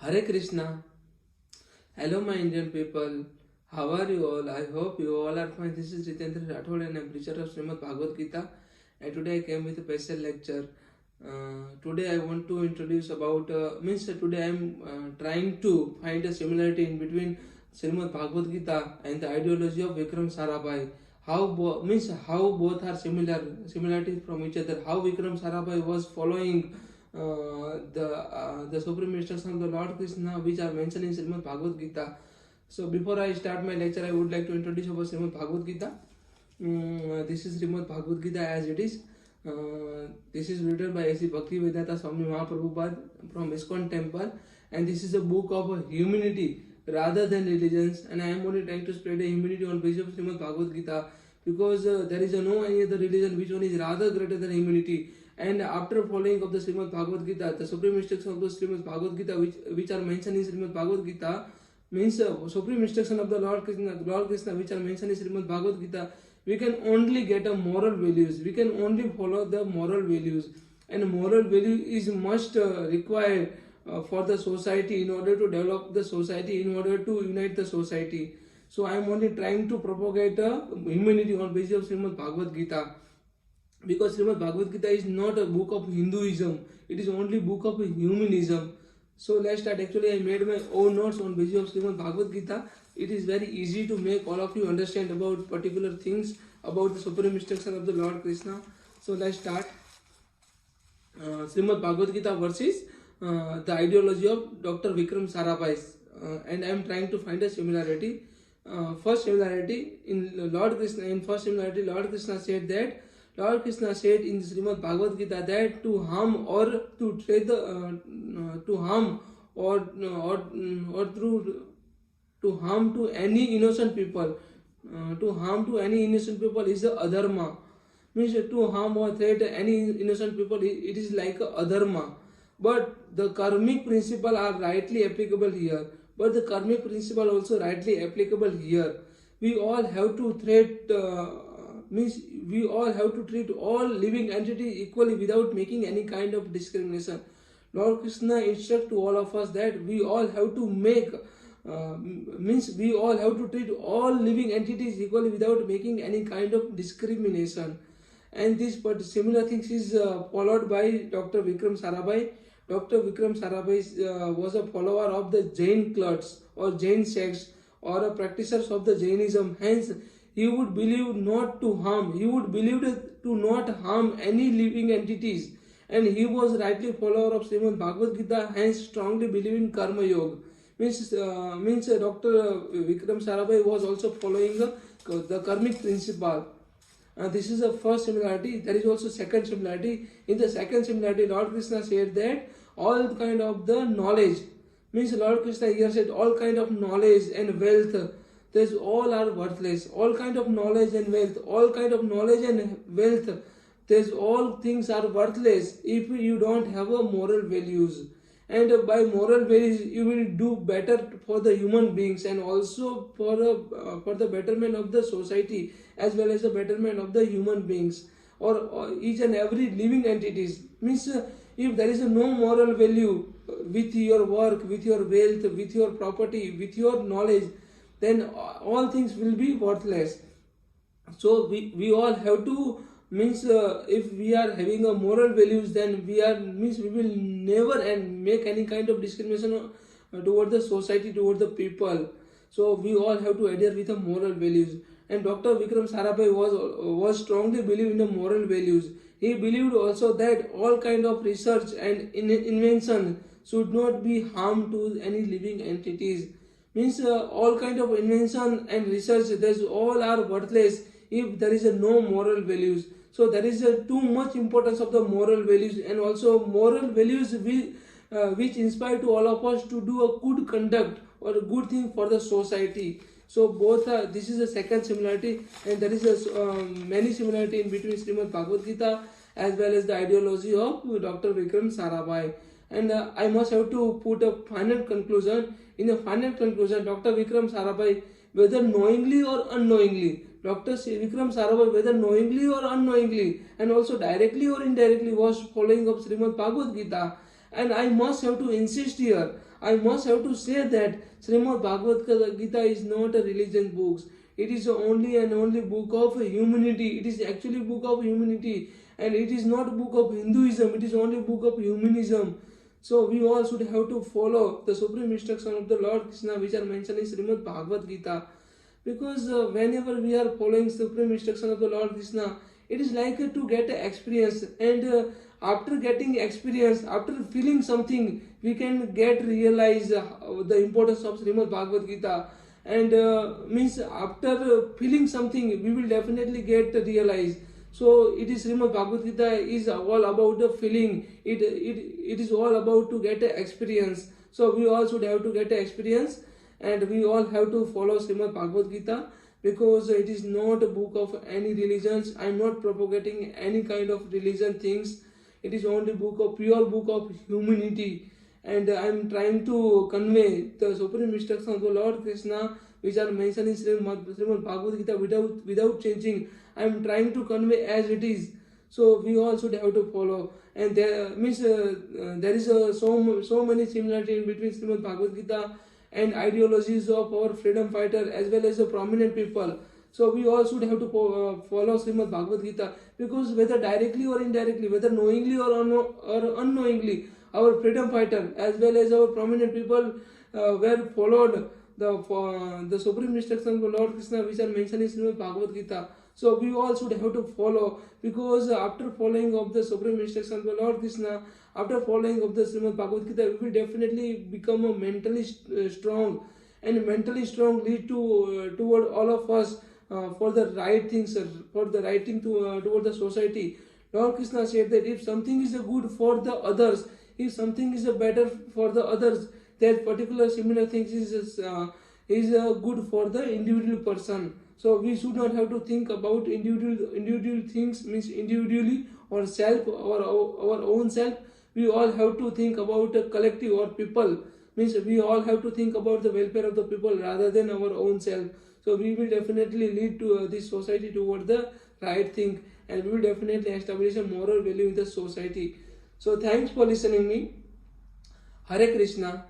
Hare Krishna. Hello, my Indian people. How are you all? I hope you all are fine. This is Jitendra Rathod and I'm preacher of Shrimad Bhagavad Gita. And today I came with a special lecture. Today I want to introduce about today I am trying to find a similarity in between Shrimad Bhagavad Gita and the ideology of Vikaram Sarabhai. How both are similarities from each other. How Vikaram Sarabhai was following the supreme instructions of the Lord Krishna, which are mentioned in Shrimad Bhagavad Gita. So before I start my lecture, I would like to introduce about Shrimad Bhagavad Gita. This is Shrimad Bhagavad Gita as it is. This is written by A.C. Bhaktivedanta Swami Mahaprabhupada from ISKCON temple, and this is a book of humanity rather than religions. And I am only trying to spread a humanity on basis of Shrimad Bhagavad Gita, because there is no any other religion which one is rather greater than humanity. And after following of the Shrimad Bhagavad Gita, the supreme instruction of the Shrimad Bhagavad Gita, which are mentioned in Shrimad Bhagavad Gita, means supreme instruction of the Lord Krishna, which are mentioned in Shrimad Bhagavad Gita, we can only get a moral values. We can only follow the moral values, and moral value is must required for the society in order to develop the society, in order to unite the society. So I am only trying to propagate humanity on basis of Shrimad Bhagavad Gita, because Shrimad Bhagavad Gita is not a book of Hinduism, it is only book of humanism. So let's start. Actually, I made my own notes on basis of Shrimad Bhagavad Gita. It is very easy to make all of you understand about particular things about the supreme instruction of the Lord Krishna. So let's start. Shrimad Bhagavad Gita versus the ideology of Dr. Vikaram Sarabhai, and I am trying to find a similarity. First similarity in Lord Krishna said that Lord Krishna said in Shrimad Bhagavad Gita that to harm or to trade to harm or through to harm to any innocent people, is a adharma. Means to harm or threat any innocent people, it is like a adharma. But the karmic principle are rightly applicable here. But the karmic principle also rightly applicable here. We all have to we all have to treat all living entities equally without making any kind of discrimination. Lord Krishna instructs to all of us that we all have to we all have to treat all living entities equally without making any kind of discrimination. And this but similar things is followed by Dr. Vikaram Sarabhai. Dr. Vikaram Sarabhai was a follower of the Jain cults or Jain sects or a practitioners of the Jainism. Hence, he would believe not to harm. He would believe to not harm any living entities. And he was rightly follower of Shrimad Bhagavad Gita, hence strongly believe in Karma Yoga. Means Dr. Vikaram Sarabhai was also following the karmic principle. This is the first similarity. There is also second similarity. In the second similarity, Lord Krishna said that all kind of the knowledge, means Lord Krishna here said all kind of knowledge and wealth, these all are worthless. All kind of knowledge and wealth, these all things are worthless if you don't have a moral values. And by moral values, you will do better for the human beings and also for the betterment of the society as well as the betterment of the human beings or each and every living entities. Means if there is no moral value with your work, with your wealth, with your property, with your knowledge, then all things will be worthless. So we all have to if we are having a moral values, then we will never and make any kind of discrimination toward the society, toward the people. So we all have to adhere with the moral values. And Dr. Vikaram Sarabhai was strongly believe in the moral values. He believed also that all kind of research and invention should not be harm to any living entities. Means all kind of invention and research, these all are worthless if there is no moral values. So there is too much importance of the moral values, and also moral values which inspire to all of us to do a good conduct or a good thing for the society. So both this is the second similarity, and there is many similarity in between Shrimad Bhagavad Gita as well as the ideology of Dr. Vikaram Sarabhai. And I must have to put a final conclusion. In the final conclusion, Dr. Vikaram Sarabhai, whether knowingly or unknowingly, Dr. Vikaram Sarabhai, whether knowingly or unknowingly, and also directly or indirectly, was following up Shrimad Bhagavad Gita. And I must have to insist here, I must have to say that Shrimad Bhagavad Gita is not a religion book. It is only and only book of humanity. It is actually book of humanity, and it is not book of Hinduism. It is only book of humanism. So we all should have to follow the supreme instruction of the Lord Krishna, which are mentioned in Shrimad Bhagavad Gita. Because whenever we are following supreme instruction of the Lord Krishna, it is like to get experience, and after getting experience, after feeling something, we can get realize the importance of Shrimad Bhagavad Gita. And means after feeling something, we will definitely get realize. So it is Srimad Bhagavad Gita is all about the feeling. It is all about to get a experience. So we all should have to get a experience, and we all have to follow Srimad Bhagavad Gita, because it is not a book of any religions. I am not propagating any kind of religion things. It is only pure book of humanity, and I am trying to convey the supreme instruction of the Lord Krishna, which are mentioned in Srimad Bhagavad Gita without changing. I am trying to convey as it is. So we all should have to follow. And there there is so many similarity in between Srimad Bhagavad Gita and ideologies of our freedom fighter as well as the prominent people. So we all should have to follow Srimad Bhagavad Gita, because whether directly or indirectly, whether knowingly or unknowingly, our freedom fighter as well as our prominent people were followed the supreme instructions of the Lord Krishna, which are mentioned in Srimad Bhagavad Gita. So we all should have to follow, because after following of the supreme instructions of the Lord Krishna, after following of the Srimad Bhagavad Gita, we will definitely become a mentally strong, and mentally strong lead to toward all of us for the right things, for the right thing toward the society. Lord Krishna said that if something is good for the others, if something is better for the others, that particular similar things is good for the individual person. So we should not have to think about individual things, means individually or self or our own self. We all have to think about a collective or people, means we all have to think about the welfare of the people rather than our own self. So we will definitely lead to this society toward the right thing, and we will definitely establish a moral value in the society. So thanks for listening me. Hare Krishna.